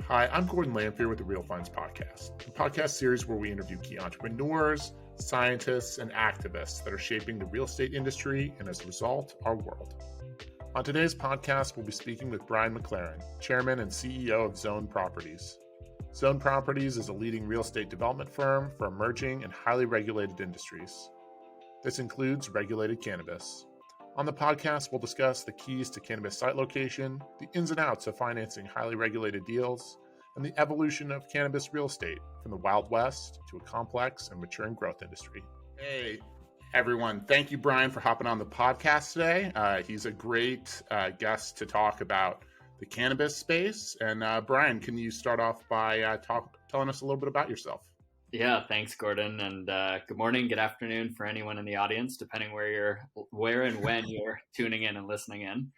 Hi, I'm Gordon Lamphere with the Real Funds Podcast, a podcast series where we interview key entrepreneurs, scientists, and activists that are shaping the real estate industry and, as a result, our world. On today's podcast, we'll be speaking with Bryan McLaren, Chairman and CEO of Zone Properties. Zone Properties is a leading real estate development firm for emerging and highly regulated industries. This includes regulated cannabis. On the podcast, we'll discuss the keys to cannabis site location, the ins and outs of financing highly regulated deals, and the evolution of cannabis real estate from the Wild West to a complex and maturing growth industry. Hey, everyone. Thank you, Bryan, for hopping on the podcast today. He's a great guest to talk about the cannabis space. And Bryan, can you start off by telling us a little bit about yourself? Yeah, thanks, Gordon. And good morning, good afternoon for anyone in the audience, depending where and when you're tuning in and listening in.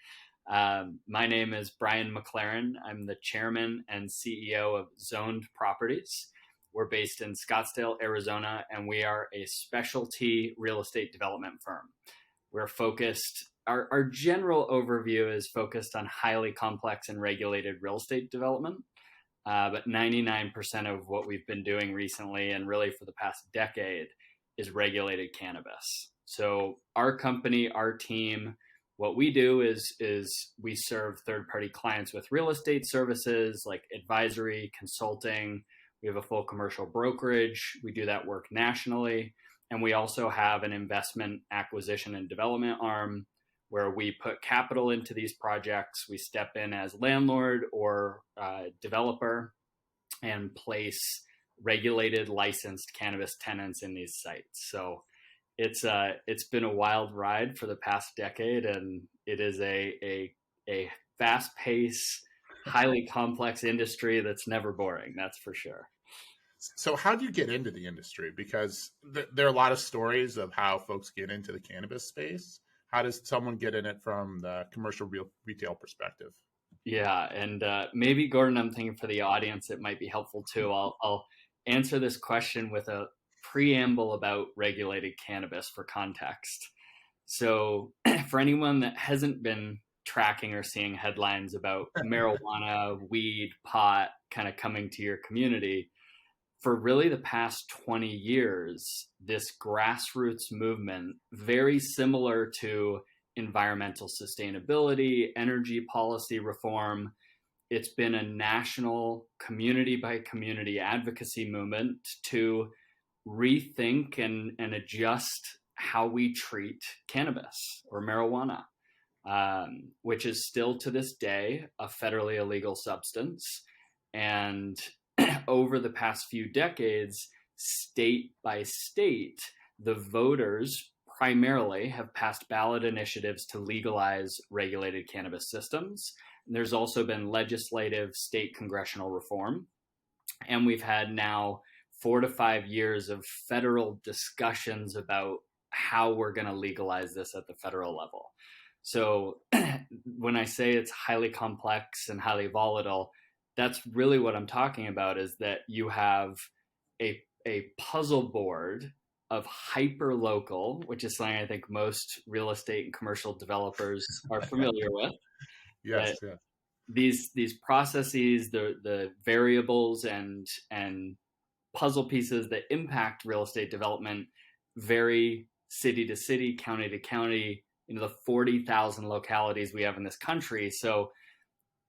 My name is Bryan McLaren. I'm the chairman and CEO of Zoned Properties. We're based in Scottsdale, Arizona, and we are a specialty real estate development firm. We're focused, our general overview is focused on highly complex and regulated real estate development. But 99% of what we've been doing recently and really for the past decade is regulated cannabis. So our company, our team, what we do is we serve third-party clients with real estate services like advisory, consulting. We have a full commercial brokerage. We do that work nationally. And we also have an investment acquisition and development arm where we put capital into these projects. We step in as landlord or developer and place regulated, licensed cannabis tenants in these sites. So it's been a wild ride for the past decade, and it is a fast-paced, highly complex industry that's never boring. That's for sure. So how do you get into the industry? Because there are a lot of stories of how folks get into the cannabis space. How does someone get in it from the commercial retail perspective? Yeah, and maybe, Gordon, I'm thinking for the audience, it might be helpful too. I'll answer this question with a preamble about regulated cannabis for context. So for anyone that hasn't been tracking or seeing headlines about marijuana, weed, pot kind of coming to your community, for really the past 20 years, this grassroots movement, very similar to environmental sustainability, energy policy reform, it's been a national community by community advocacy movement to rethink and adjust how we treat cannabis or marijuana, which is still to this day a federally illegal substance. And over the past few decades, state by state, the voters primarily have passed ballot initiatives to legalize regulated cannabis systems. And there's also been legislative state congressional reform. And we've had now 4 to 5 years of federal discussions about how we're going to legalize this at the federal level. So when I say it's highly complex and highly volatile, that's really what I'm talking about, is that you have a puzzle board of hyper local, which is something I think most real estate and commercial developers are familiar with. Yes, yeah. These processes, the variables and puzzle pieces that impact real estate development vary city to city, county to county, the 40,000 localities we have in this country. So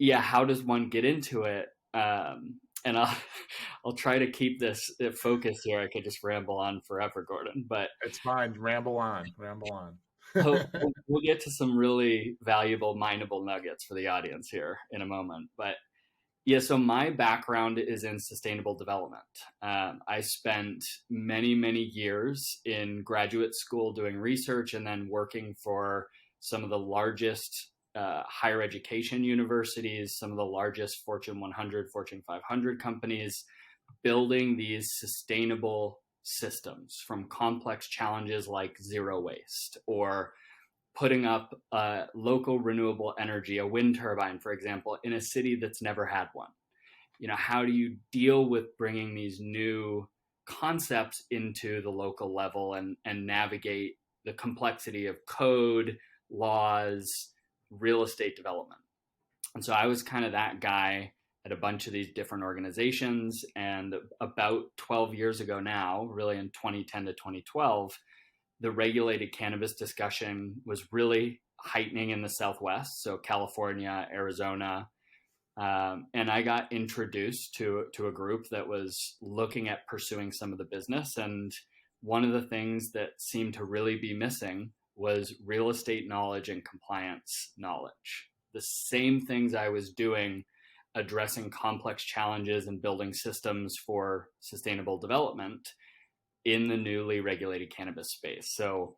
yeah, how does one get into it? And I'll try to keep this focused here. I could just ramble on forever, Gordon, but it's fine. Ramble on. We'll get to some really valuable, mineable nuggets for the audience here in a moment. But yeah, so my background is in sustainable development. I spent many, many years in graduate school doing research and then working for some of the largest higher education universities, some of the largest Fortune 100, Fortune 500 companies, building these sustainable systems from complex challenges like zero waste, or putting up local renewable energy, a wind turbine, for example, in a city that's never had one. How do you deal with bringing these new concepts into the local level and navigate the complexity of code, laws, real estate development? And so I was kind of that guy at a bunch of these different organizations. And about 12 years ago now, really in 2010 to 2012, the regulated cannabis discussion was really heightening in the Southwest, so California, Arizona. And I got introduced to a group that was looking at pursuing some of the business. And one of the things that seemed to really be missing was real estate knowledge and compliance knowledge. The same things I was doing, addressing complex challenges and building systems for sustainable development in the newly regulated cannabis space. So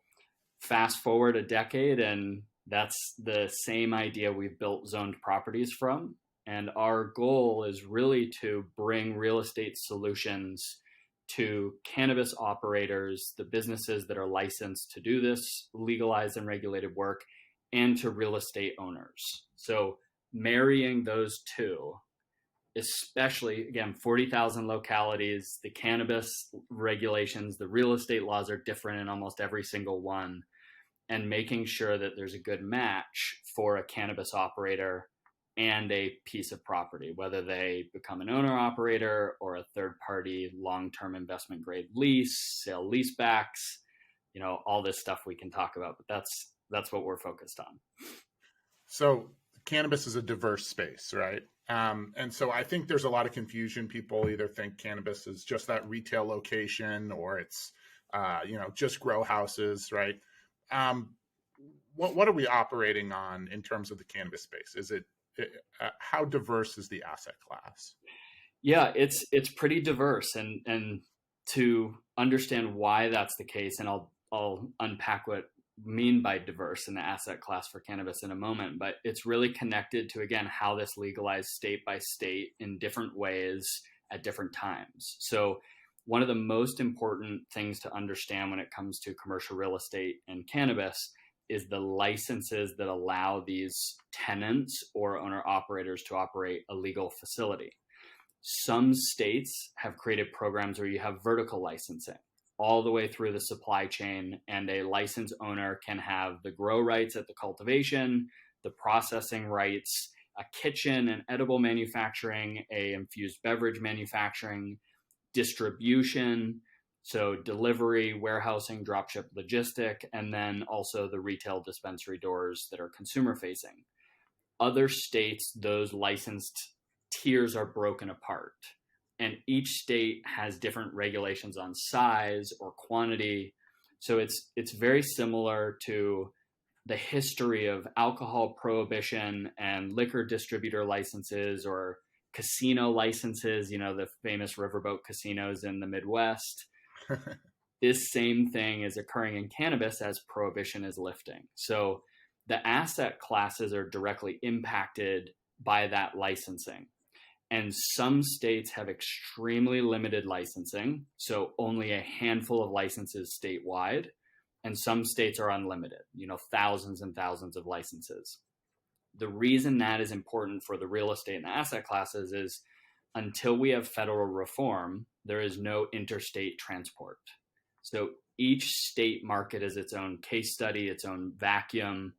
fast forward a decade, and that's the same idea we've built zoned properties from. And our goal is really to bring real estate solutions to cannabis operators, the businesses that are licensed to do this legalized and regulated work, and to real estate owners. So marrying those two, especially, again, 40,000 localities, the cannabis regulations, the real estate laws are different in almost every single one, and making sure that there's a good match for a cannabis operator and a piece of property, whether they become an owner operator or a third party long-term investment grade lease, sale leasebacks, all this stuff we can talk about, but that's what we're focused on. So cannabis is a diverse space, right? And so I think there's a lot of confusion. People either think cannabis is just that retail location, or it's, just grow houses, right? What are we operating on in terms of the cannabis space? Is it how diverse is the asset class? Yeah, it's pretty diverse, and to understand why that's the case, and I'll unpack what I mean by diverse in the asset class for cannabis in a moment, but it's really connected to, again, how this legalized state by state in different ways at different times. So one of the most important things to understand when it comes to commercial real estate and cannabis is the licenses that allow these tenants or owner operators to operate a legal facility. Some states have created programs where you have vertical licensing all the way through the supply chain, and a licensed owner can have the grow rights at the cultivation, the processing rights, a kitchen and edible manufacturing, a infused beverage manufacturing, distribution, so delivery, warehousing, dropship, logistic, and then also the retail dispensary doors that are consumer facing. Other states, those licensed tiers are broken apart, and each state has different regulations on size or quantity. So it's very similar to the history of alcohol prohibition and liquor distributor licenses or casino licenses, the famous riverboat casinos in the Midwest. This same thing is occurring in cannabis as prohibition is lifting. So the asset classes are directly impacted by that licensing. And some states have extremely limited licensing, so only a handful of licenses statewide. And some states are unlimited, thousands and thousands of licenses. The reason that is important for the real estate and the asset classes is until we have federal reform, there is no interstate transport. So each state market is its own case study, its own vacuum.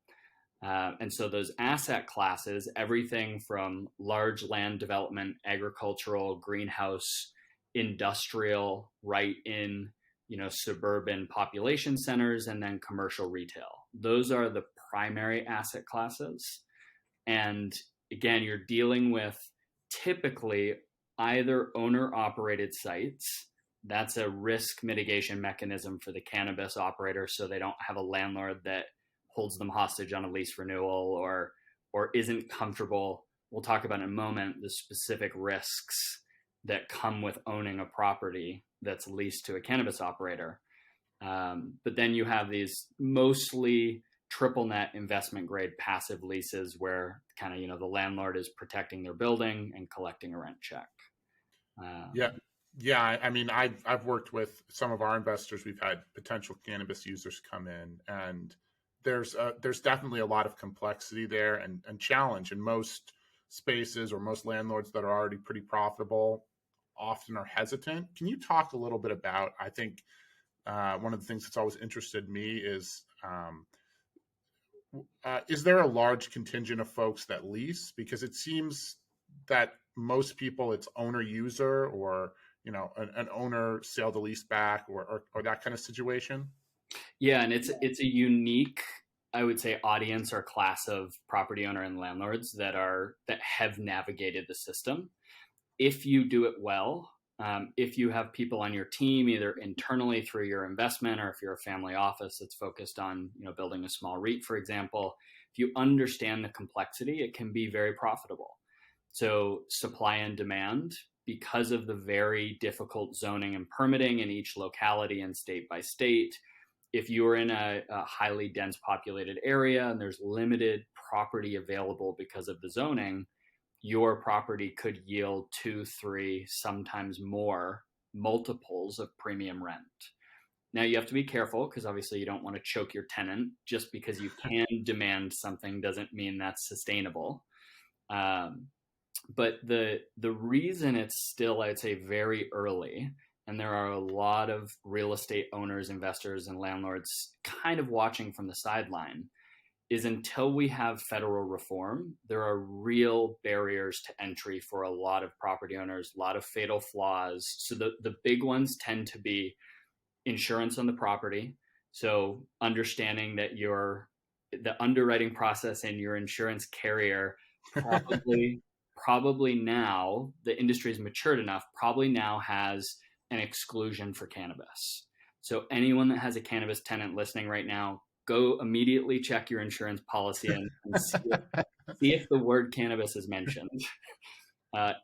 And so those asset classes, everything from large land development, agricultural, greenhouse, industrial, right in, suburban population centers, and then commercial retail. Those are the primary asset classes. And again, you're dealing with typically either owner-operated sites. That's a risk mitigation mechanism for the cannabis operator, so they don't have a landlord that holds them hostage on a lease renewal or isn't comfortable. We'll talk about in a moment the specific risks that come with owning a property that's leased to a cannabis operator. But then you have these mostly triple net investment grade passive leases where kind of, the landlord is protecting their building and collecting a rent check. Yeah. I mean, I've worked with some of our investors. We've had potential cannabis users come in, and there's definitely a lot of complexity there and challenge in most spaces, or most landlords that are already pretty profitable often are hesitant. Can you talk a little bit about, I think one of the things that's always interested me is there a large contingent of folks that lease? Because it seems that most people it's owner user, or an owner sale to lease back, or that kind of situation? Yeah, and it's a unique, I would say, audience or class of property owner and landlords that have navigated the system. If you do it well, if you have people on your team, either internally through your investment, or if you're a family office that's focused on building a small REIT, for example, if you understand the complexity, it can be very profitable. So supply and demand, because of the very difficult zoning and permitting in each locality and state by state, if you're in a highly dense populated area and there's limited property available because of the zoning, your property could yield 2, 3, sometimes more multiples of premium rent. Now you have to be careful, because obviously you don't want to choke your tenant. Just because you can demand something doesn't mean that's sustainable. But the reason it's still, I'd say, very early, and there are a lot of real estate owners, investors, and landlords kind of watching from the sideline, is until we have federal reform, there are real barriers to entry for a lot of property owners, a lot of fatal flaws. So the big ones tend to be insurance on the property. So understanding that the underwriting process and your insurance carrier probably now, the industry is matured enough, probably now has an exclusion for cannabis. So anyone that has a cannabis tenant listening right now, go immediately check your insurance policy and see if the word cannabis is mentioned.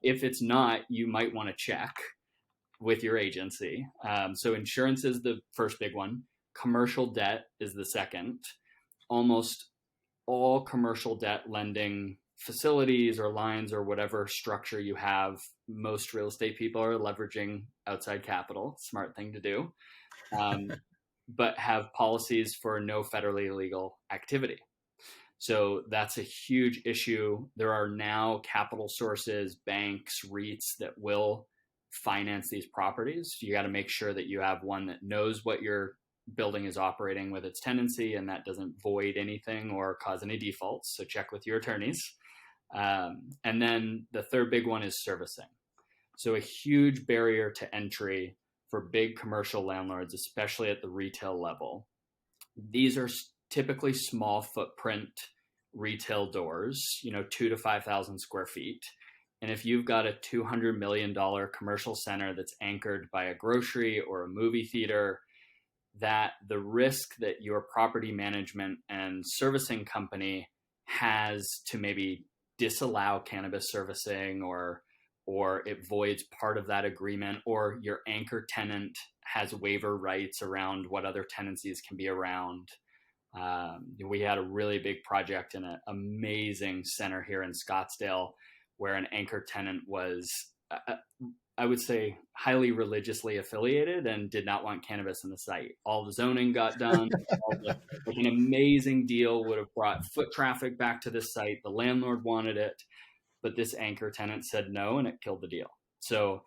If it's not, you might want to check with your agency. So insurance is the first big one. Commercial debt is the second. Almost all commercial debt lending facilities or lines or whatever structure you have, most real estate people are leveraging outside capital. Smart thing to do. But have policies for no federally illegal activity. So that's a huge issue. There are now capital sources, banks, REITs that will finance these properties. You got to make sure that you have one that knows what your building is operating with its tenancy, and that doesn't void anything or cause any defaults. So check with your attorneys. And then the third big one is servicing. So a huge barrier to entry for big commercial landlords, especially at the retail level. These are typically small footprint retail doors, 2 to 5,000 square feet. And if you've got a $200 million commercial center that's anchored by a grocery or a movie theater, that the risk that your property management and servicing company has to maybe disallow cannabis servicing, or it voids part of that agreement, or your anchor tenant has waiver rights around what other tenancies can be around. We had a really big project in an amazing center here in Scottsdale where an anchor tenant was, I would say, highly religiously affiliated and did not want cannabis in the site. All the zoning got done. An amazing deal would have brought foot traffic back to the site. The landlord wanted it, but this anchor tenant said no, and it killed the deal. So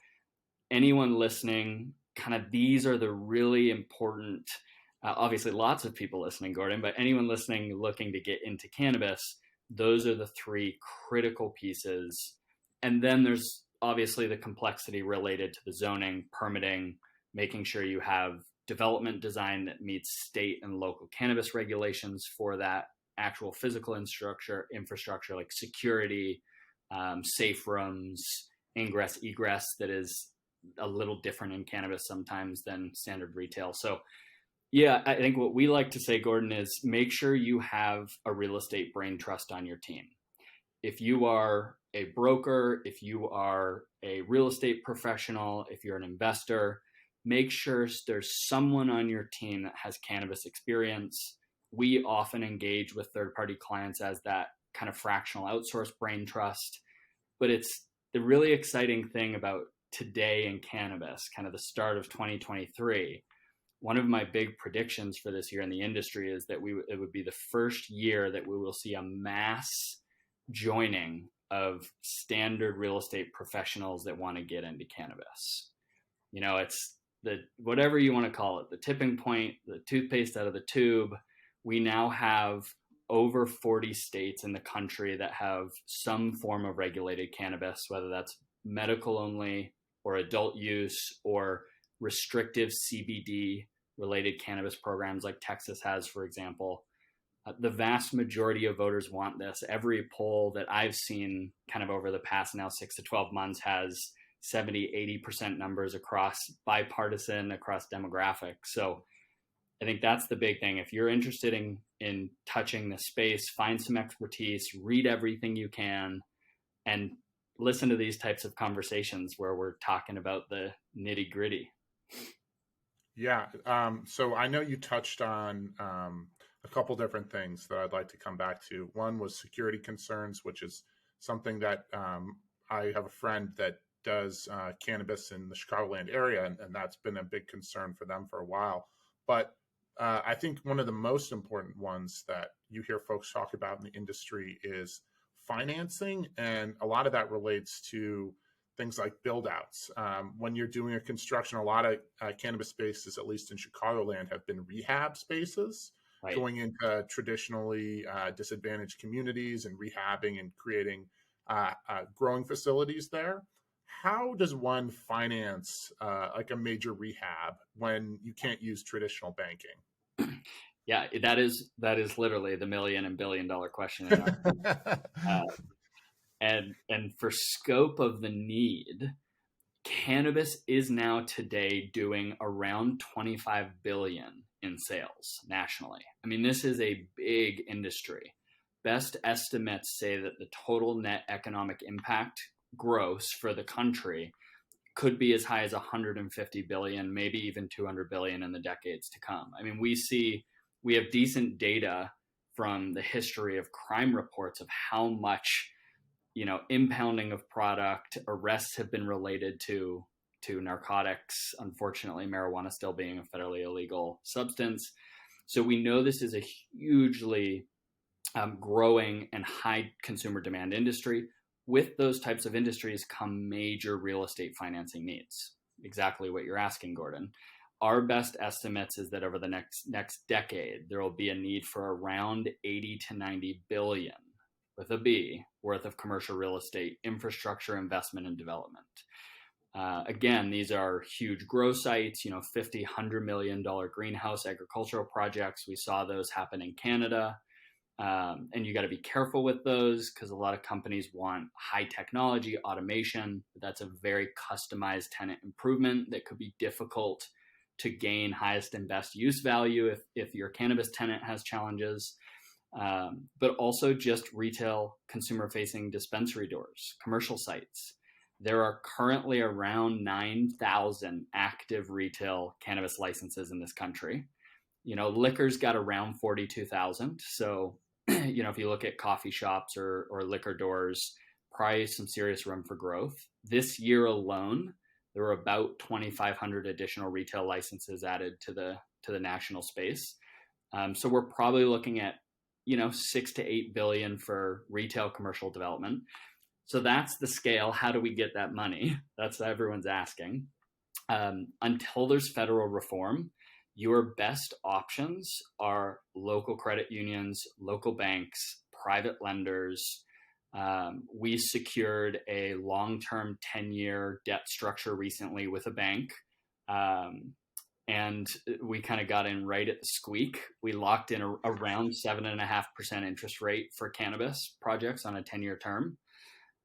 anyone listening, kind of these are the really important, obviously lots of people listening, Gordon, but anyone listening looking to get into cannabis, those are the three critical pieces. And then there's obviously the complexity related to the zoning, permitting, making sure you have development design that meets state and local cannabis regulations for that actual physical infrastructure like security, safe rooms, ingress, egress, that is a little different in cannabis sometimes than standard retail. So yeah, I think what we like to say, Gordon, is make sure you have a real estate brain trust on your team. If you are a broker, if you are a real estate professional, if you're an investor, make sure there's someone on your team that has cannabis experience. We often engage with third-party clients as that kind of fractional outsource brain trust. But it's the really exciting thing about today in cannabis, kind of the start of 2023. One of my big predictions for this year in the industry is that it would be the first year that we will see a mass joining of standard real estate professionals that want to get into cannabis. It's the, whatever you want to call it, the tipping point, the toothpaste out of the tube. We now have over 40 states in the country that have some form of regulated cannabis, whether that's medical only or adult use or restrictive CBD related cannabis programs like Texas has, for example. The vast majority of voters want this. Every poll that I've seen kind of over the past now 6 to 12 months has 70, 80% numbers across bipartisan, across demographics. So I think that's the big thing. If you're interested in touching the space, find some expertise, read everything you can, and listen to these types of conversations where we're talking about the nitty gritty. Yeah. So I know you touched on a couple different things that I'd like to come back to. One was security concerns, which is something that I have a friend that does cannabis in the Chicagoland area, and that's been a big concern for them for a while. But I think one of the most important ones that you hear folks talk about in the industry is financing, and a lot of that relates to things like build outs. When you're doing a construction, a lot of cannabis spaces, at least in Chicagoland, have been rehab spaces, right, going into traditionally disadvantaged communities and rehabbing and creating growing facilities there. How does one finance like a major rehab when you can't use traditional banking? Yeah, that is literally the million and billion dollar question. And for scope of the need, cannabis is now today doing around 25 billion in sales nationally. I mean, this is a big industry. Best estimates say that the total net economic impact gross for the country could be as high as 150 billion, maybe even 200 billion in the decades to come. I mean, we have decent data from the history of crime reports of how much, impounding of product, arrests have been related to narcotics, unfortunately, marijuana still being a federally illegal substance. So we know this is a hugely growing and high consumer demand industry. With those types of industries come major real estate financing needs. Exactly what you're asking, Gordon. Our best estimates is that over the next decade, there will be a need for around 80 to 90 billion, with a B, worth of commercial real estate infrastructure investment and development. Again, these are huge grow sites, $50, $100 million greenhouse agricultural projects. We saw those happen in Canada. And you got to be careful with those because a lot of companies want high technology, automation. That's a very customized tenant improvement that could be difficult to gain highest and best use value if your cannabis tenant has challenges. But also just retail consumer-facing dispensary doors, commercial sites. There are currently around 9,000 active retail cannabis licenses in this country. Liquor's got around 42,000. So, if you look at coffee shops or liquor doors, probably some serious room for growth. This year alone, there were about 2,500 additional retail licenses added to the national space. So we're probably looking at, 6 to 8 billion for retail commercial development. So that's the scale. How do we get that money? That's what everyone's asking. Until there's federal reform, your best options are local credit unions, local banks, private lenders. We secured a long-term 10-year debt structure recently with a bank. And we kind of got in right at the squeak. We locked in around 7.5% interest rate for cannabis projects on a 10-year term.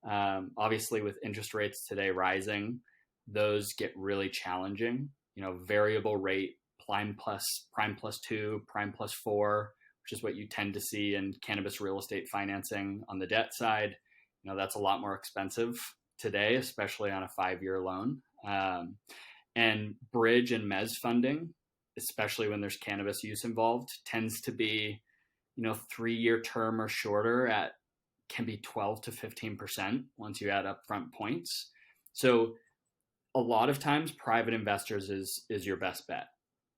Obviously, with interest rates today rising, those get really challenging. Variable rate, prime plus 2, prime plus 4, which is what you tend to see in cannabis real estate financing on the debt side. That's a lot more expensive today, especially on a 5-year loan. And bridge and mezz funding, especially when there's cannabis use involved, tends to be, 3-year term or shorter can be 12 to 15% once you add upfront points. So a lot of times private investors is your best bet.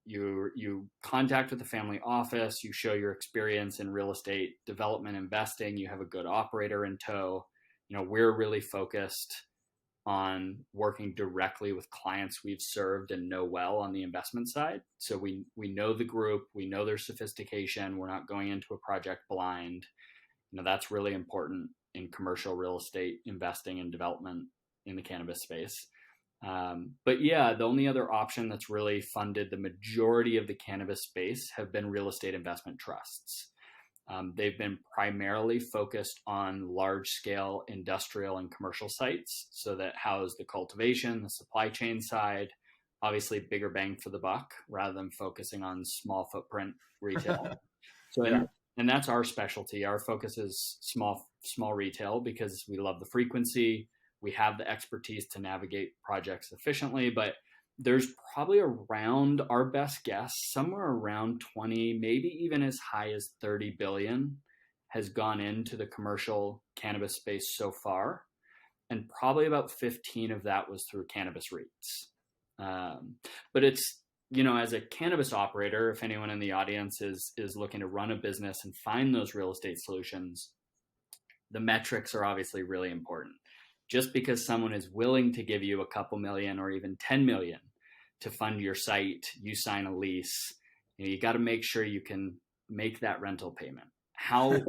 You contact with the family office, you show your experience in real estate development investing, you have a good operator in tow. We're really focused on working directly with clients we've served and know well on the investment side. So we know the group, we know their sophistication. We're not going into a project blind. That's really important in commercial real estate investing and development in the cannabis space. But yeah, the only other option that's really funded the majority of the cannabis space have been real estate investment trusts. They've been primarily focused on large-scale industrial and commercial sites, so that house the cultivation, the supply chain side, obviously bigger bang for the buck, rather than focusing on small footprint retail. So, Yeah. and that's our specialty. Our focus is small retail because we love the frequency. We have the expertise to navigate projects efficiently, but there's probably around, our best guess, somewhere around 20, maybe even as high as 30 billion has gone into the commercial cannabis space so far. And probably about 15 of that was through cannabis REITs. But it's, as a cannabis operator, if anyone in the audience is looking to run a business and find those real estate solutions, the metrics are obviously really important. Just because someone is willing to give you a couple million or even 10 million to fund your site, you sign a lease, you got to make sure you can make that rental payment. How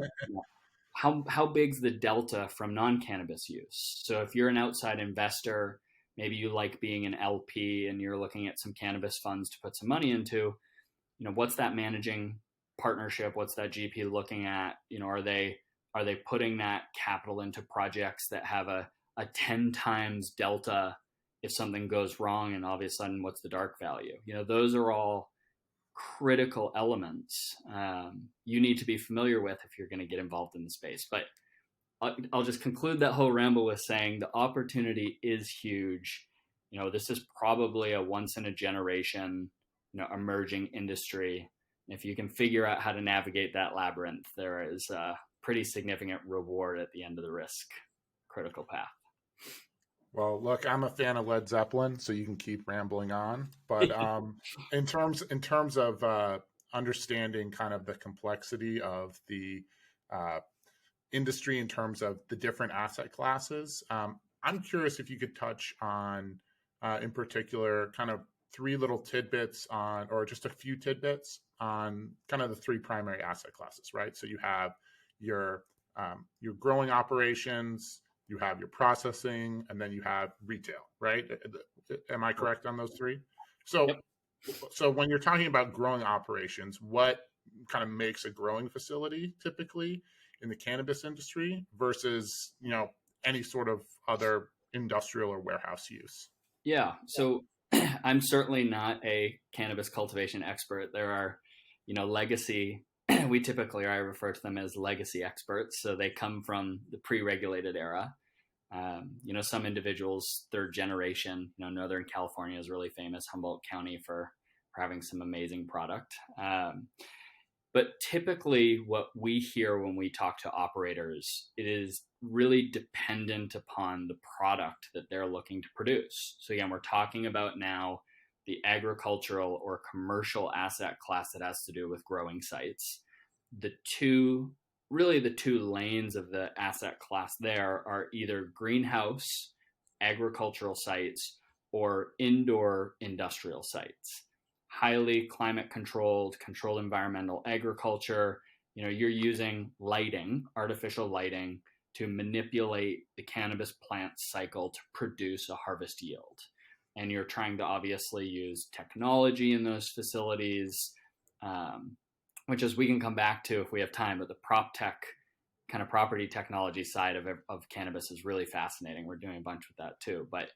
big's the delta from non-cannabis use? So if you're an outside investor, maybe you like being an LP and you're looking at some cannabis funds to put some money into, what's that managing partnership? What's that GP looking at? Are they putting that capital into projects that have a 10 times delta if something goes wrong, and all of a sudden, what's the dark value? Those are all critical elements you need to be familiar with if you're going to get involved in the space. But I'll just conclude that whole ramble with saying the opportunity is huge. This is probably a once in a generation, emerging industry. If you can figure out how to navigate that labyrinth, there is a pretty significant reward at the end of the risk critical path. Well, look, I'm a fan of Led Zeppelin, so you can keep rambling on. But in terms of understanding kind of the complexity of the industry in terms of the different asset classes, I'm curious if you could touch on, in particular, kind of three little tidbits on, or just a few tidbits on kind of the three primary asset classes, right? So you have your growing operations, you have your processing, and then you have retail, right? Am I correct on those three? So, Yep. So when you're talking about growing operations, what kind of makes a growing facility typically in the cannabis industry versus, any sort of other industrial or warehouse use? Yeah. So I'm certainly not a cannabis cultivation expert. There are, legacy, I refer to them as legacy experts. So they come from the pre-regulated era. Some individuals, third generation, Northern California is really famous, Humboldt County for having some amazing product. But typically what we hear when we talk to operators, it is really dependent upon the product that they're looking to produce. So again, we're talking about now the agricultural or commercial asset class that has to do with growing sites. The two lanes of the asset class there are either greenhouse agricultural sites or indoor industrial sites. Highly climate controlled environmental agriculture. You're using lighting, artificial lighting, to manipulate the cannabis plant cycle to produce a harvest yield. And you're trying to obviously use technology in those facilities, which is, we can come back to if we have time, but the prop tech kind of property technology side of cannabis is really fascinating. We're doing a bunch with that too. But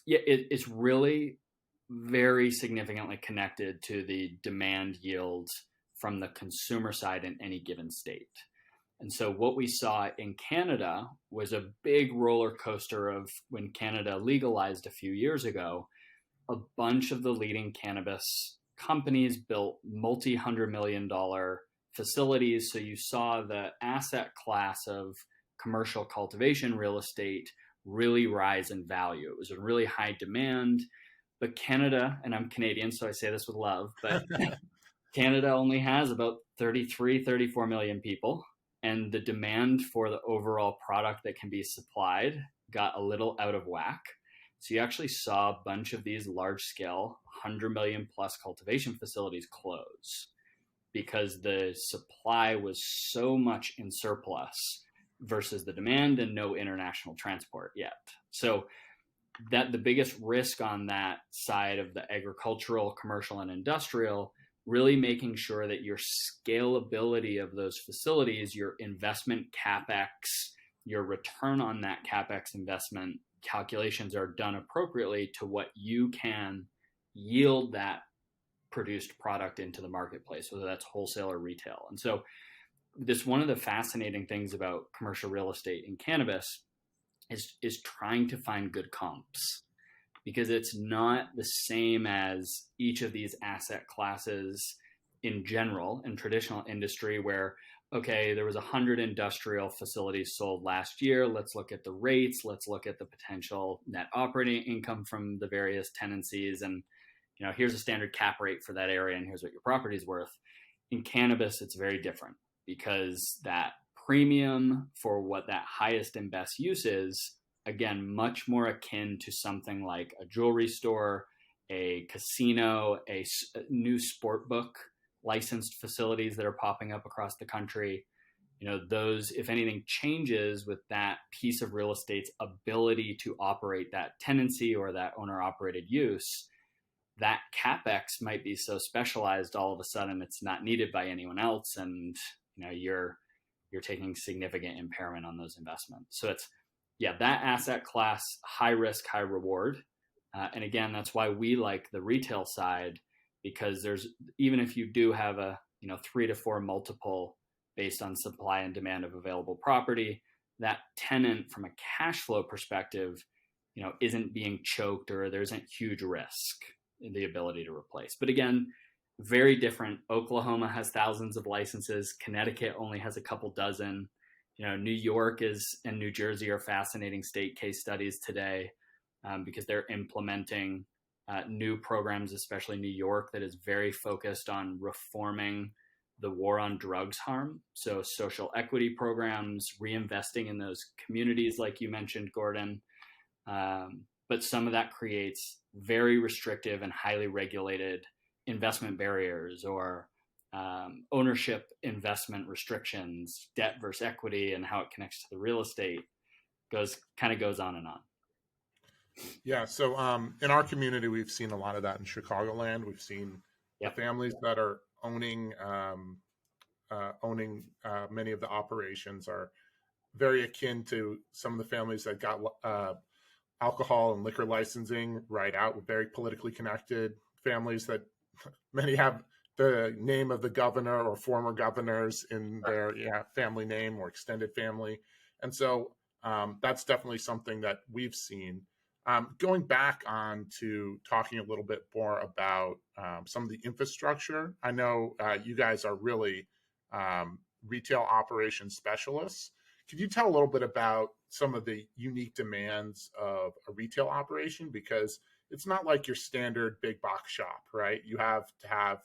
it's really very significantly connected to the demand yields from the consumer side in any given state. And so what we saw in Canada was a big roller coaster of when Canada legalized a few years ago. A bunch of the leading cannabis companies built multi-$100 million facilities. So you saw the asset class of commercial cultivation real estate really rise in value. It was a really high demand. But Canada, and I'm Canadian, so I say this with love, but Canada only has about 34 million people. And the demand for the overall product that can be supplied got a little out of whack. So you actually saw a bunch of these large scale 100 million plus cultivation facilities close because the supply was so much in surplus versus the demand and no international transport yet. So that the biggest risk on that side of the agricultural, commercial, and industrial, really making sure that your scalability of those facilities, your investment CapEx, your return on that CapEx investment calculations are done appropriately to what you can yield that produced product into the marketplace, whether that's wholesale or retail. And so this, one of the fascinating things about commercial real estate in cannabis is trying to find good comps, because it's not the same as each of these asset classes in general in traditional industry where, okay, there was 100 industrial facilities sold last year. Let's look at the rates. Let's look at the potential net operating income from the various tenancies. And, you know, here's a standard cap rate for that area and here's what your property is worth. In cannabis, it's very different because that premium for what that highest and best use is, again, much more akin to something like a jewelry store, a casino, a new sport book licensed facilities that are popping up across the country. You know, those, if anything changes with that piece of real estate's ability to operate that tenancy or that owner operated use, that CapEx might be so specialized all of a sudden it's not needed by anyone else. And, you know, you're taking significant impairment on those investments. So it's, yeah, that asset class, high risk, high reward. And again, that's why we like the retail side, because there's, even if you do have a, 3 to 4 multiple based on supply and demand of available property, that tenant from a cash flow perspective, isn't being choked, or there isn't huge risk in the ability to replace. But again, very different. Oklahoma has thousands of licenses. Connecticut only has a couple dozen. New York and New Jersey are fascinating state case studies today because they're implementing new programs, especially New York, that is very focused on reforming the war on drugs harm. So social equity programs, reinvesting in those communities, like you mentioned, Gordon. But some of that creates very restrictive and highly regulated investment barriers or ownership investment restrictions, debt versus equity, and how it connects to the real estate goes on and on. Yeah. So in our community, we've seen a lot of that in Chicagoland. We've seen the families that are owning many of the operations are very akin to some of the families that got alcohol and liquor licensing right out, with very politically connected families that many have the name of the governor or former governors in their family name or extended family. And so that's definitely something that we've seen. Going back on to talking a little bit more about some of the infrastructure, I know you guys are really retail operations specialists. Could you tell a little bit about some of the unique demands of a retail operation? Because it's not like your standard big box shop, right? You have to have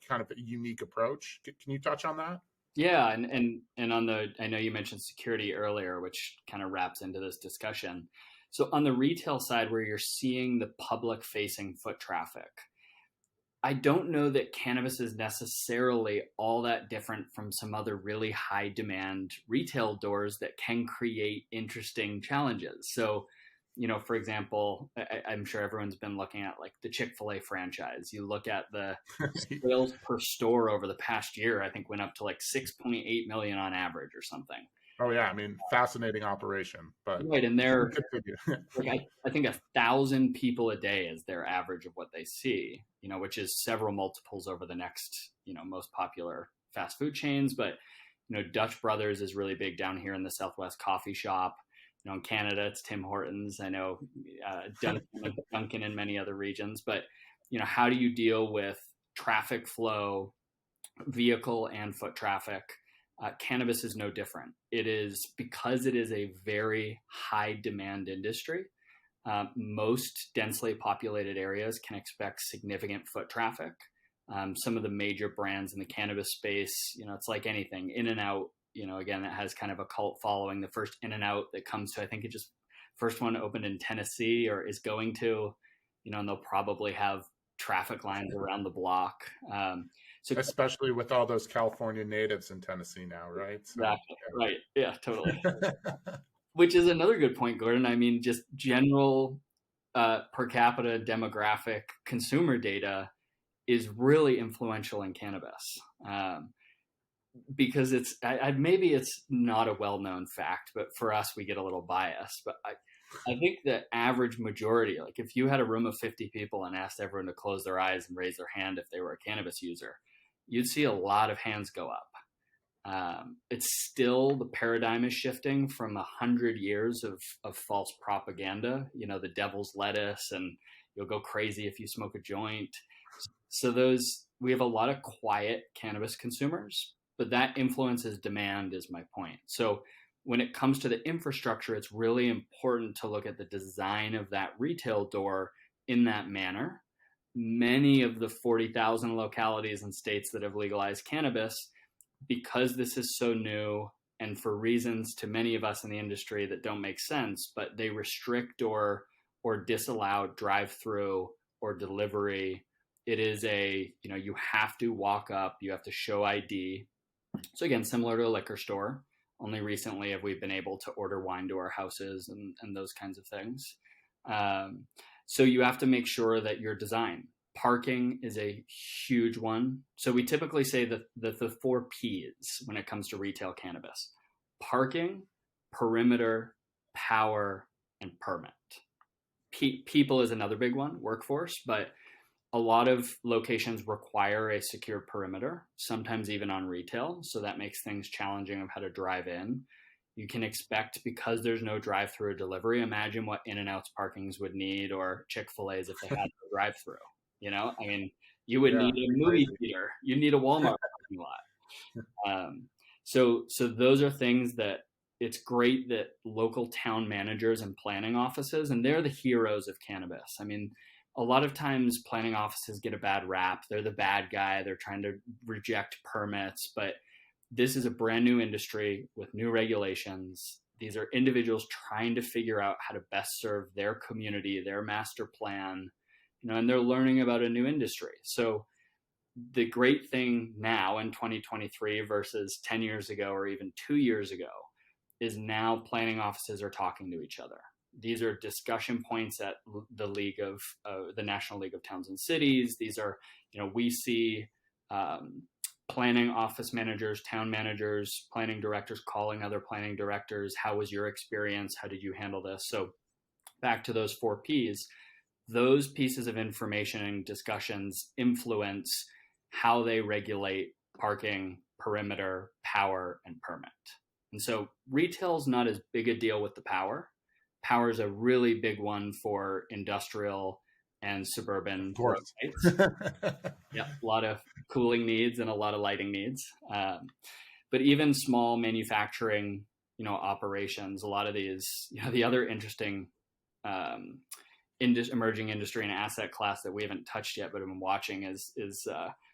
kind of a unique approach. Can you touch on that? Yeah, and on I know you mentioned security earlier, which kind of wraps into this discussion. So on the retail side, where you're seeing the public facing foot traffic, I don't know that cannabis is necessarily all that different from some other really high demand retail doors that can create interesting challenges. So, for example, I'm sure everyone's been looking at like the Chick-fil-A franchise. You look at the sales per store over the past year, I think went up to like 6.8 million on average or something. Oh yeah, I mean, fascinating operation, but right, and they're like, I think 1,000 people a day is their average of what they see, which is several multiples over the next, most popular fast food chains. But Dutch Brothers is really big down here in the Southwest coffee shop. In Canada, it's Tim Hortons. I know Dunkin' in many other regions. But how do you deal with traffic flow, vehicle and foot traffic? Cannabis is no different. It is, because it is a very high demand industry. Most densely populated areas can expect significant foot traffic. Some of the major brands in the cannabis space, it's like anything, In-N-Out, again, that has kind of a cult following. The first In-N-Out that comes to, I think it just first one opened in Tennessee or is going to, and they'll probably have traffic lines around the block. So especially with all those California natives in Tennessee now, right? So, exactly. Yeah. Right. Yeah, totally. Which is another good point, Gordon. I mean, just general per capita demographic consumer data is really influential in cannabis. Because maybe it's not a well-known fact, but for us, we get a little biased. But I think the average majority, like if you had a room of 50 people and asked everyone to close their eyes and raise their hand if they were a cannabis user, you'd see a lot of hands go up. It's still, the paradigm is shifting from 100 years of false propaganda, the devil's lettuce, and you'll go crazy if you smoke a joint. So we have a lot of quiet cannabis consumers, but that influences demand is my point. So when it comes to the infrastructure, it's really important to look at the design of that retail door in that manner. Many of the 40,000 localities and states that have legalized cannabis, because this is so new and for reasons to many of us in the industry that don't make sense, but they restrict or disallow drive-through or delivery. It is you have to walk up, you have to show ID. So again, similar to a liquor store, only recently have we been able to order wine to our houses and those kinds of things. So you have to make sure that your design. Parking is a huge one. So we typically say that the 4 Ps when it comes to retail cannabis: parking, perimeter, power, and permit. People is another big one, workforce, but a lot of locations require a secure perimeter, sometimes even on retail. So that makes things challenging of how to drive in. You can expect, because there's no drive-through delivery, imagine what In-N-Out's parkings would need, or Chick-fil-A's if they had a drive-through. I mean, you would need a movie theater. You need a Walmart parking lot. So those are things that it's great that local town managers and planning offices, and they're the heroes of cannabis. I mean, a lot of times planning offices get a bad rap. They're the bad guy. They're trying to reject permits, but this is a brand new industry with new regulations. These are individuals trying to figure out how to best serve their community, their master plan, and they're learning about a new industry. So the great thing now in 2023 versus 10 years ago or even 2 years ago is now planning offices are talking to each other. These are discussion points at the National League of Towns and Cities. These are, we see planning office managers, town managers, planning directors calling other planning directors. How was your experience? How did you handle this? So back to those 4 Ps, those pieces of information and discussions influence how they regulate parking, perimeter, power, and permit. And so retail is not as big a deal with the power. Power is a really big one for industrial and suburban sites. Yeah, a lot of cooling needs and a lot of lighting needs. But even small manufacturing, operations, a lot of these, the other interesting emerging industry and asset class that we haven't touched yet, but have been watching is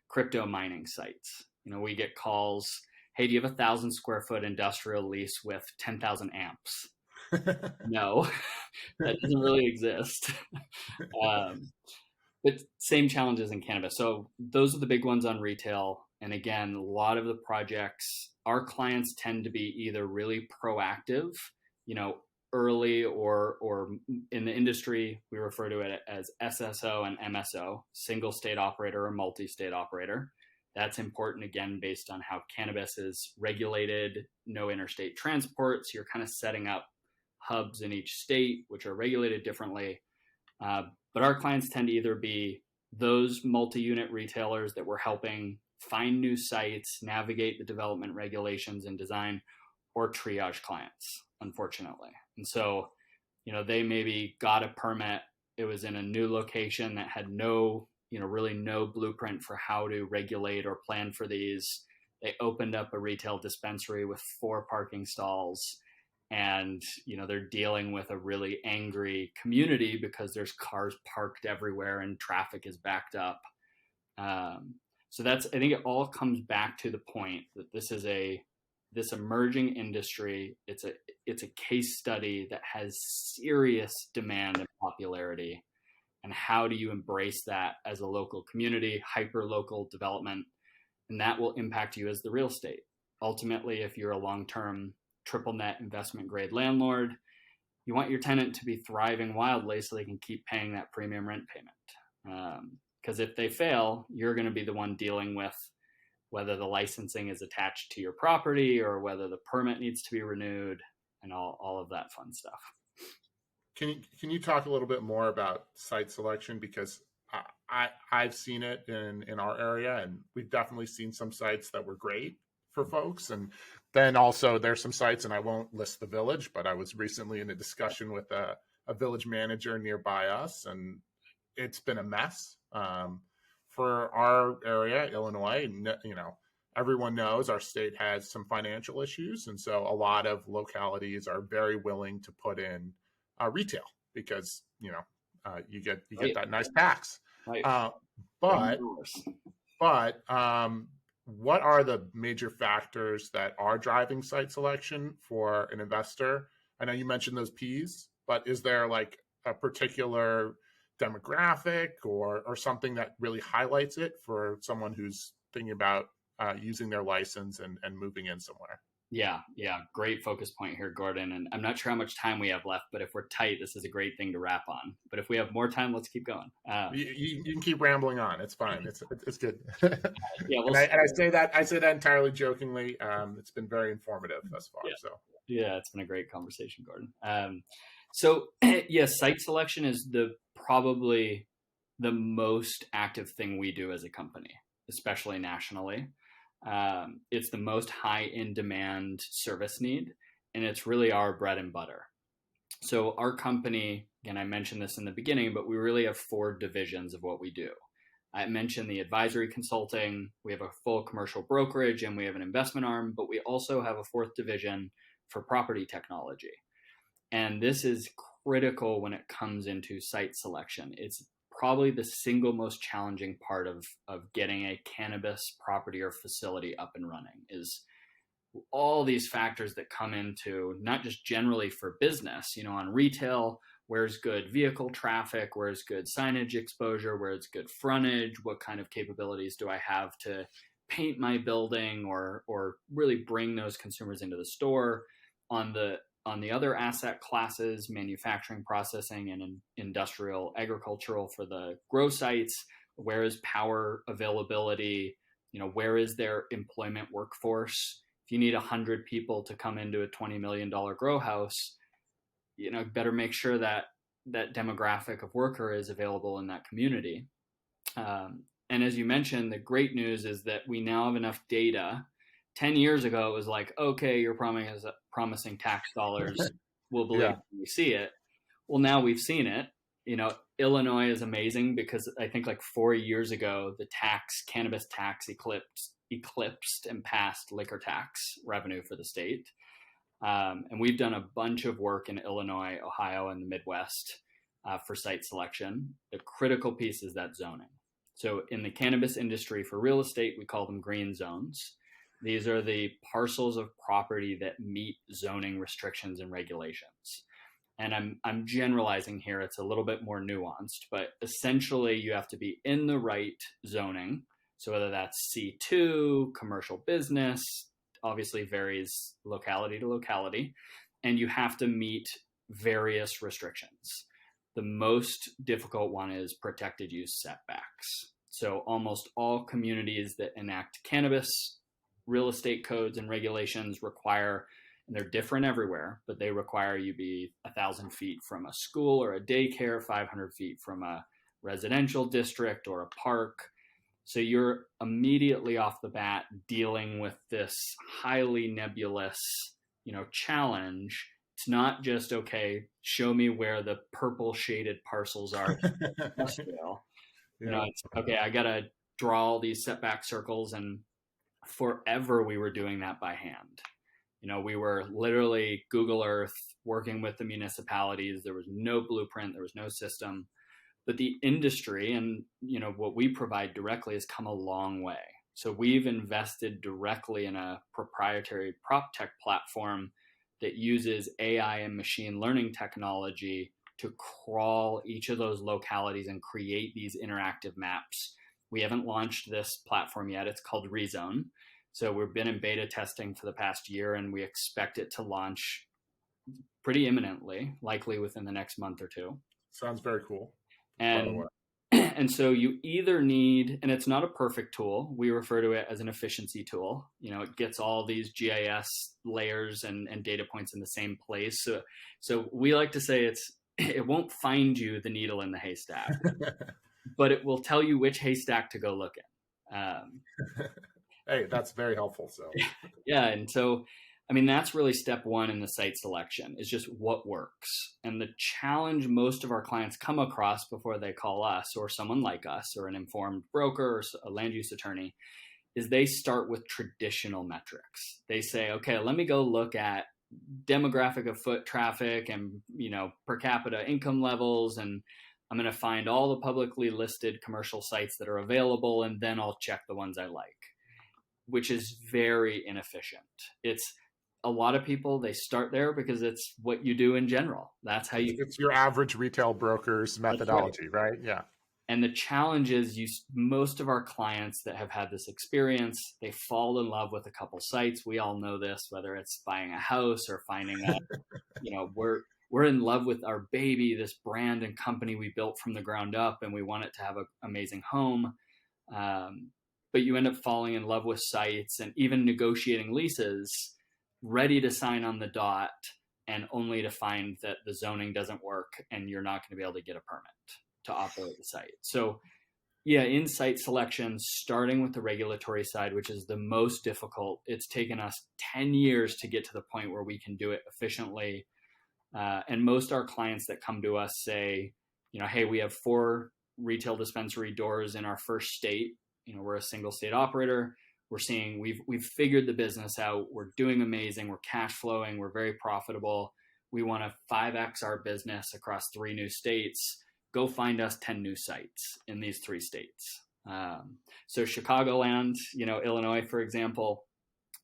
crypto mining sites. We get calls, hey, do you have 1,000 square foot industrial lease with 10,000 amps? No, that doesn't really exist. But same challenges in cannabis. So those are the big ones on retail. And again, a lot of the projects, our clients tend to be either really proactive, early, or in the industry, we refer to it as SSO and MSO, single state operator or multi-state operator. That's important, again, based on how cannabis is regulated, no interstate transport. So you're kind of setting up hubs in each state, which are regulated differently. But our clients tend to either be those multi-unit retailers that we're helping find new sites, navigate the development regulations and design, or triage clients, unfortunately. And so, they maybe got a permit. It was in a new location that had really no blueprint for how to regulate or plan for these. They opened up a retail dispensary with 4 parking stalls. And, they're dealing with a really angry community because there's cars parked everywhere and traffic is backed up. So I think it all comes back to the point that this is a this emerging industry. It's a case study that has serious demand and popularity. And how do you embrace that as a local community, hyper local development? And that will impact you as the real estate. Ultimately, if you're a long-term triple net investment grade landlord, you want your tenant to be thriving wildly so they can keep paying that premium rent payment. Because if they fail, you're going to be the one dealing with whether the licensing is attached to your property or whether the permit needs to be renewed and all of that fun stuff. Can you talk a little bit more about site selection? Because I've seen it in our area, and we've definitely seen some sites that were great for folks. And then also there's some sites, and I won't list the village, but I was recently in a discussion with a village manager nearby us, and it's been a mess. For our area, Illinois, everyone knows our state has some financial issues. And so a lot of localities are very willing to put in retail because, you get that nice tax. Right. But what are the major factors that are driving site selection for an investor? I know you mentioned those P's, but is there like a particular demographic or something that really highlights it for someone who's thinking about using their license and moving in somewhere? Yeah. Great focus point here, Gordon. And I'm not sure how much time we have left, but if we're tight, this is a great thing to wrap on. But if we have more time, let's keep going. You can keep rambling on. It's fine. It's good. Yeah. I say that entirely jokingly. It's been very informative thus far. Yeah. So yeah, it's been a great conversation, Gordon. So yes, site selection is probably the most active thing we do as a company, especially nationally. It's the most high in demand service need, and it's really our bread and butter. So our company, again, I mentioned this in the beginning, but we really have 4 divisions of what we do. I mentioned the advisory consulting, we have a full commercial brokerage, and we have an investment arm, but we also have a 4th division for property technology. And this is critical when it comes into site selection. It's probably the single most challenging part of getting a cannabis property or facility up and running is all these factors that come into not just generally for business, on retail, where's good vehicle traffic, where's good signage exposure, where's good frontage, what kind of capabilities do I have to paint my building or really bring those consumers into the store. On the other asset classes, manufacturing, processing, and industrial, agricultural for the grow sites, where is power availability? Where is their employment workforce? If you need 100 people to come into a $20 million grow house, better make sure that demographic of worker is available in that community. And as you mentioned, the great news is that we now have enough data. 10 years ago, it was like, okay, you're promising tax dollars. We'll believe when we see it. Well, now we've seen it. Illinois is amazing because I think like 4 years ago, the cannabis tax eclipsed and passed liquor tax revenue for the state. And we've done a bunch of work in Illinois, Ohio, and the Midwest for site selection. The critical piece is that zoning. So in the cannabis industry for real estate, we call them green zones. These are the parcels of property that meet zoning restrictions and regulations. And I'm generalizing here. It's a little bit more nuanced, but essentially you have to be in the right zoning. So whether that's C2, commercial business, obviously varies locality to locality, and you have to meet various restrictions. The most difficult one is protected use setbacks. So almost all communities that enact cannabis real estate codes and regulations require, and they're different everywhere, but they require you be 1,000 feet from a school or a daycare, 500 feet from a residential district or a park. So you're immediately off the bat dealing with this highly nebulous, challenge. It's not just, okay, show me where the purple shaded parcels are. It's okay, I got to draw all these setback circles, and forever we were doing that by hand. We were literally Google Earth working with the municipalities. There was no blueprint, there was no system. But the industry and what we provide directly has come a long way. So we've invested directly in a proprietary prop tech platform that uses AI and machine learning technology to crawl each of those localities and create these interactive maps. We haven't launched this platform yet. It's called Rezone. So we've been in beta testing for the past year, and we expect it to launch pretty imminently, likely within the next month or two. Sounds very cool. And and so you either need, and it's not a perfect tool. We refer to it as an efficiency tool. It gets all these GIS layers and data points in the same place. So we like to say it won't find you the needle in the haystack, but it will tell you which haystack to go look at. Hey, that's very helpful. So yeah, and so that's really step one in the site selection, is just what works. And the challenge most of our clients come across before they call us or someone like us or an informed broker or a land use attorney is they start with traditional metrics. They say, okay, let me go look at demographic of foot traffic and, per capita income levels. And I'm going to find all the publicly listed commercial sites that are available, and then I'll check the ones I like, which is very inefficient. It's a lot of people, they start there because it's what you do in general. That's how it's your average retail broker's methodology, right? Yeah. And the challenge is most of our clients that have had this experience, they fall in love with a couple sites. We all know this, whether it's buying a house or finding a, we're in love with our baby, this brand and company we built from the ground up, and we want it to have an amazing home. But you end up falling in love with sites and even negotiating leases, ready to sign on the dot, and only to find that the zoning doesn't work and you're not going to be able to get a permit to operate the site. So yeah, in site selection, starting with the regulatory side, which is the most difficult, it's taken us 10 years to get to the point where we can do it efficiently. And most our clients that come to us say, hey, we have 4 retail dispensary doors in our first state. We're a single state operator. We're seeing we've figured the business out. We're doing amazing. We're cash flowing. We're very profitable. We want to 5x our business across 3 new states. Go find us 10 new sites in these 3 states. So Chicagoland, Illinois, for example,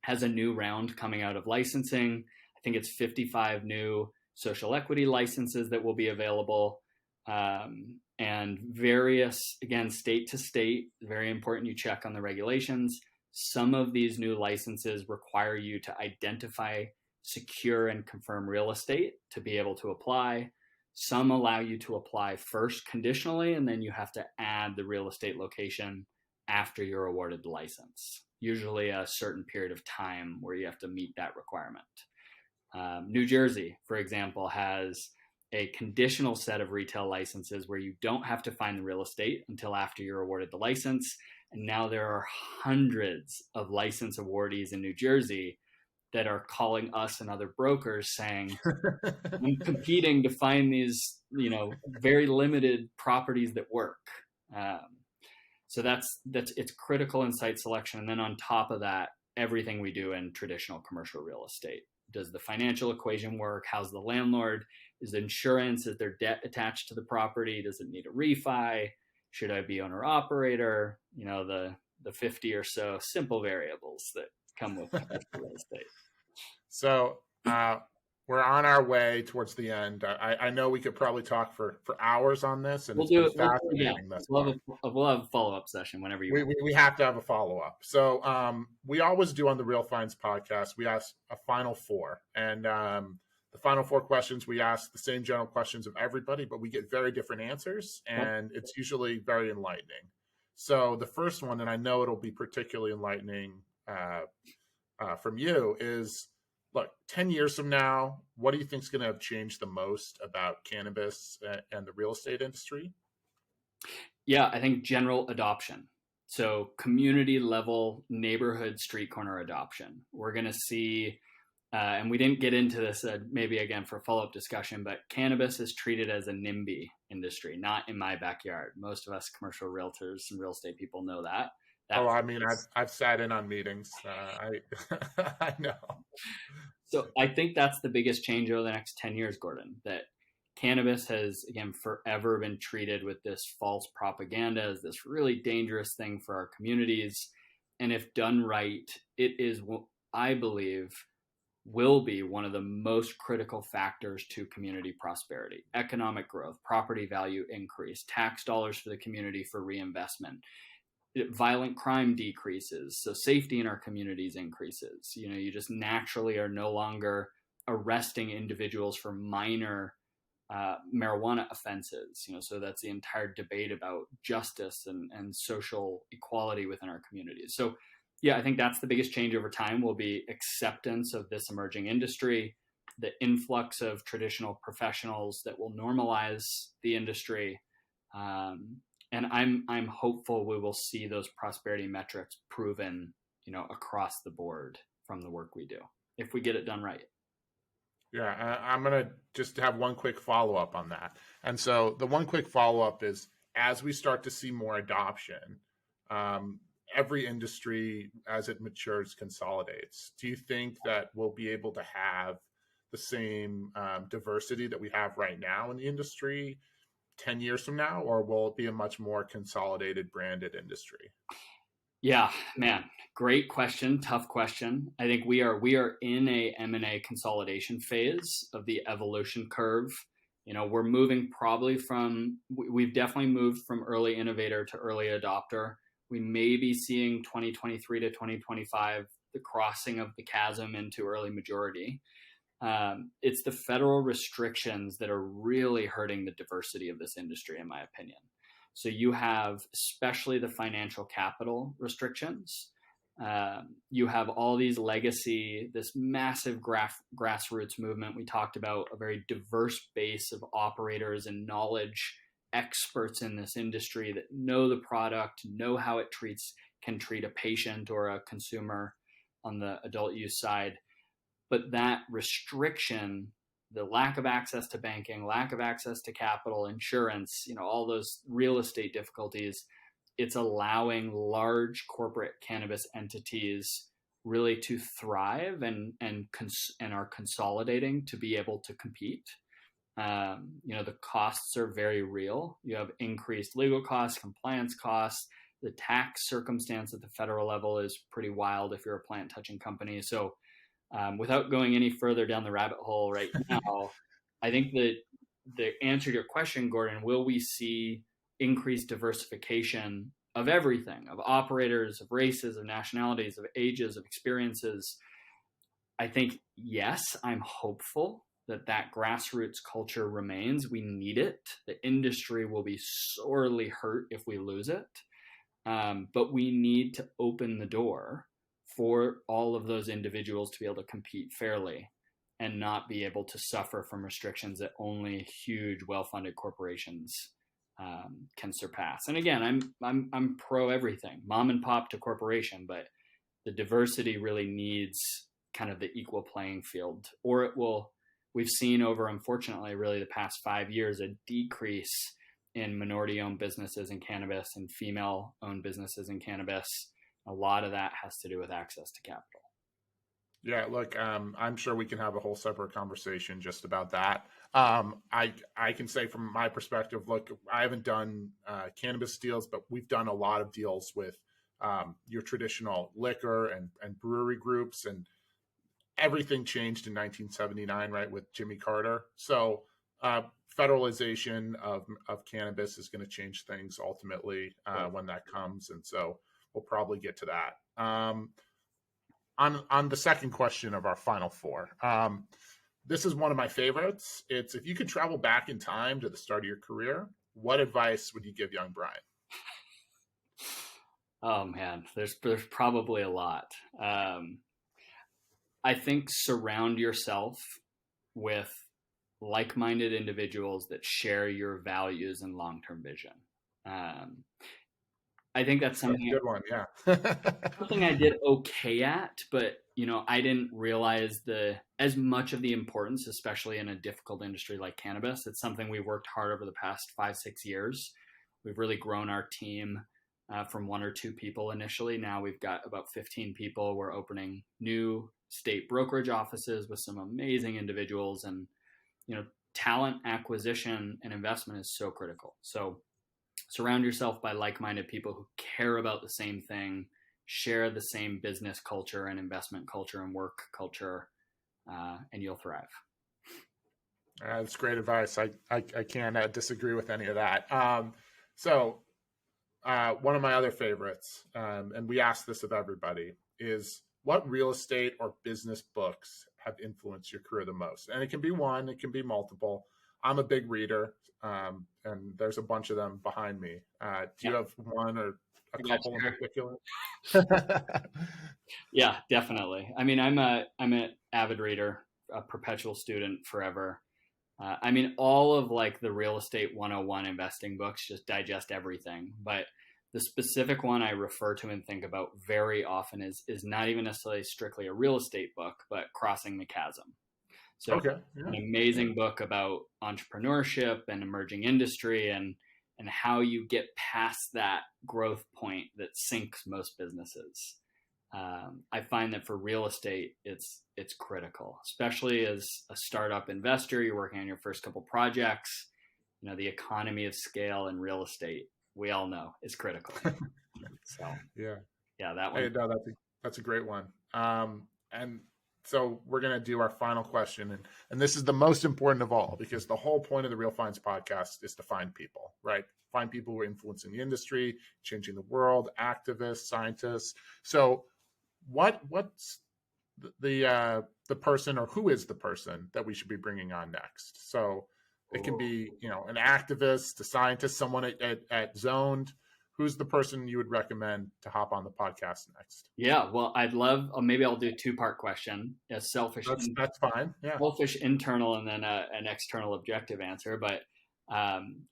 has a new round coming out of licensing. I think it's 55 new social equity licenses that will be available. And various, again, state to state, very important you check on the regulations. Some of these new licenses require you to identify, secure, and confirm real estate to be able to apply. Some allow you to apply first conditionally, and then you have to add the real estate location after you're awarded the license, usually a certain period of time where you have to meet that requirement. New Jersey, for example, has a conditional set of retail licenses where you don't have to find the real estate until after you're awarded the license. And now there are hundreds of license awardees in New Jersey that are calling us and other brokers saying, I'm competing to find these, very limited properties that work. So it's critical in site selection. And then on top of that, everything we do in traditional commercial real estate. Does the financial equation work? How's the landlord? Is the insurance, is there debt attached to the property? Does it need a refi? Should I be owner operator? The 50 or so simple variables that come with real estate. So we're on our way towards the end. I know we could probably talk for hours on this, and we'll have a follow-up session whenever you want. We have to have a follow-up. So we always do on the Real Finds podcast, we ask a final 4. And the final 4 questions, we ask the same general questions of everybody, but we get very different answers, and it's usually very enlightening. So the first one, and I know it'll be particularly enlightening from you, is, look, 10 years from now, what do you think is going to have changed the most about cannabis and the real estate industry? Yeah, I think general adoption. So community level, neighborhood, street corner adoption. We're going to see, and we didn't get into this maybe again for follow-up discussion, but cannabis is treated as a NIMBY industry, not in my backyard. Most of us commercial realtors and real estate people know that. I've sat in on meetings. I know. So I think that's the biggest change over the next 10 years, Gordon, that cannabis has, again, forever been treated with this false propaganda as this really dangerous thing for our communities. And if done right, it is, I believe, will be one of the most critical factors to community prosperity: economic growth, property value increase, tax dollars for the community for reinvestment, violent crime decreases, so safety in our communities increases. You just naturally are no longer arresting individuals for minor marijuana offenses. So that's the entire debate about justice and social equality within our communities. So yeah, I think that's the biggest change over time will be acceptance of this emerging industry, the influx of traditional professionals that will normalize the industry. And I'm hopeful we will see those prosperity metrics proven, across the board from the work we do, if we get it done right. Yeah, I'm going to just have one quick follow-up on that. And so the one quick follow-up is, as we start to see more adoption, every industry, as it matures, consolidates. Do you think that we'll be able to have the same diversity that we have right now in the industry 10 years from now, or will it be a much more consolidated, branded industry? Yeah, man, great question. Tough question. I think we are in a M&A consolidation phase of the evolution curve. We're moving we've definitely moved from early innovator to early adopter. We may be seeing 2023 to 2025, the crossing of the chasm into early majority. It's the federal restrictions that are really hurting the diversity of this industry, in my opinion. So you have especially the financial capital restrictions. You have all these legacy, this massive grassroots movement. We talked about a very diverse base of operators and knowledge experts in this industry that know the product, know how it can treat a patient or a consumer on the adult use side. But that restriction, the lack of access to banking, lack of access to capital, insurance, all those real estate difficulties, it's allowing large corporate cannabis entities really to thrive and are consolidating to be able to compete. The costs are very real. You have increased legal costs, compliance costs. The tax circumstance at the federal level is pretty wild if you're a plant touching company. So without going any further down the rabbit hole right now, I think that the answer to your question, Gordon, will we see increased diversification of everything, of operators, of races, of nationalities, of ages, of experiences? I think, yes, I'm hopeful that grassroots culture remains. We need it. The industry will be sorely hurt if we lose it. But we need to open the door for all of those individuals to be able to compete fairly and not be able to suffer from restrictions that only huge, well-funded corporations can surpass. And again, I'm pro everything, mom and pop to corporation, but the diversity really needs kind of the equal playing field, or it will. We've seen over, unfortunately, really the past 5 years, a decrease in minority-owned businesses in cannabis and female-owned businesses in cannabis. A lot of that has to do with access to capital. Yeah, look, I'm sure we can have a whole separate conversation just about that. I can say from my perspective, look, I haven't done cannabis deals, but we've done a lot of deals with your traditional liquor and brewery groups, and everything changed in 1979, right, with Jimmy Carter. So federalization of cannabis is going to change things ultimately when that comes, and so we'll probably get to that. On the second question of our final four, this is one of my favorites. It's, if you could travel back in time to the start of your career, what advice would you give young Bryan? Oh man, there's probably a lot. I think surround yourself with like-minded individuals that share your values and long-term vision. I think that's something. That's a good one, yeah. Something I did okay at, but I didn't realize as much of the importance, especially in a difficult industry like cannabis. It's something we worked hard over the past 5-6 years. We've really grown our team from 1 or 2 people initially. Now we've got about 15 people. We're opening new state brokerage offices with some amazing individuals, and talent acquisition and investment is so critical. So surround yourself by like-minded people who care about the same thing share the same business culture and investment culture and work culture, and you'll thrive. That's great advice. I can't disagree with any of that. One of my other favorites, and we ask this of everybody, is what real estate or business books have influenced your career the most? And it can be one, it can be multiple. I'm a big reader, and there's a bunch of them behind me. Do you have one or a couple in particular? Yeah, definitely. I mean, I'm an avid reader, a perpetual student forever. I mean, all of like the real estate 101 investing books just digest everything. But the specific one I refer to and think about very often is not even necessarily strictly a real estate book, but Crossing the Chasm. So an amazing book about entrepreneurship and emerging industry and how you get past that growth point that sinks most businesses. I find that for real estate, it's critical, especially as a startup investor. You're working on your first couple projects. You know, the economy of scale in real estate, we all know, is critical. So that one. Hey, no, that's a great one. And so we're going to do our final question, and this is the most important of all, because the whole point of the Real Finds podcast is to find people, right? Find people who are influencing the industry, changing the world, activists, scientists. So what's the person, or who is the person that we should be bringing on next? So it can be, an activist, a scientist, someone at Zoned. Who's the person you would recommend to hop on the podcast next? Yeah, well, I'd love, maybe I'll do a 2-part question. A selfish, that's fine. Yeah. Selfish internal and then an external objective answer. But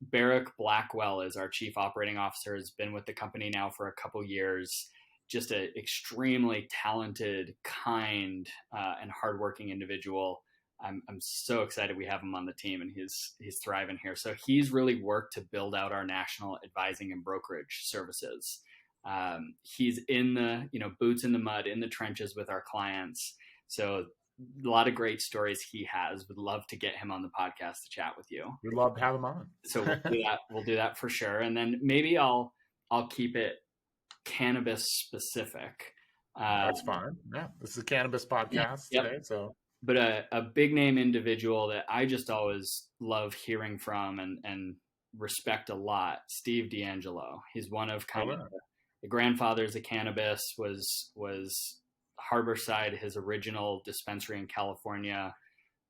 Barrick Blackwell is our chief operating officer, has been with the company now for a couple years. Just an extremely talented, kind, and hardworking individual. I'm so excited we have him on the team, and he's thriving here. So he's really worked to build out our national advising and brokerage services. He's in the boots in the mud, in the trenches with our clients. So a lot of great stories he has. Would love to get him on the podcast to chat with you. We'd love to have him on. So we'll do that. We'll do that for sure. And then maybe I'll keep it cannabis specific. That's fine. Yeah, this is a cannabis podcast today. So. But a big name individual that I just always love hearing from and respect a lot, Steve D'Angelo. He's one of the grandfathers of cannabis, was Harborside, his original dispensary in California,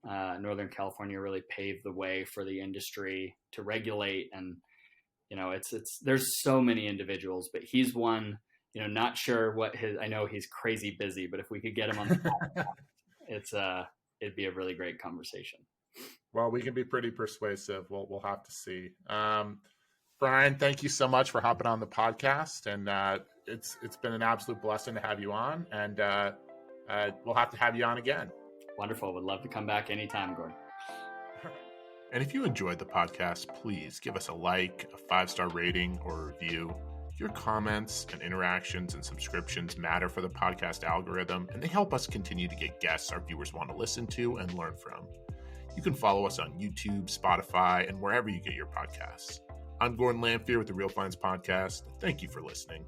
Northern California, really paved the way for the industry to regulate. And, there's so many individuals, but he's one, not sure I know he's crazy busy, but if we could get him on the podcast, it'd be a really great conversation. Well, we can be pretty persuasive. We'll have to see. Bryan, thank you so much for hopping on the podcast, and it's been an absolute blessing to have you on, and we'll have to have you on again. Wonderful. Would love to come back anytime, Gordon. And if you enjoyed the podcast, please give us a like, a 5-star rating, or a review. Your comments and interactions and subscriptions matter for the podcast algorithm, and they help us continue to get guests our viewers want to listen to and learn from. You can follow us on YouTube, Spotify, and wherever you get your podcasts. I'm Gordon Lamphere with the Real Finds Podcast. Thank you for listening.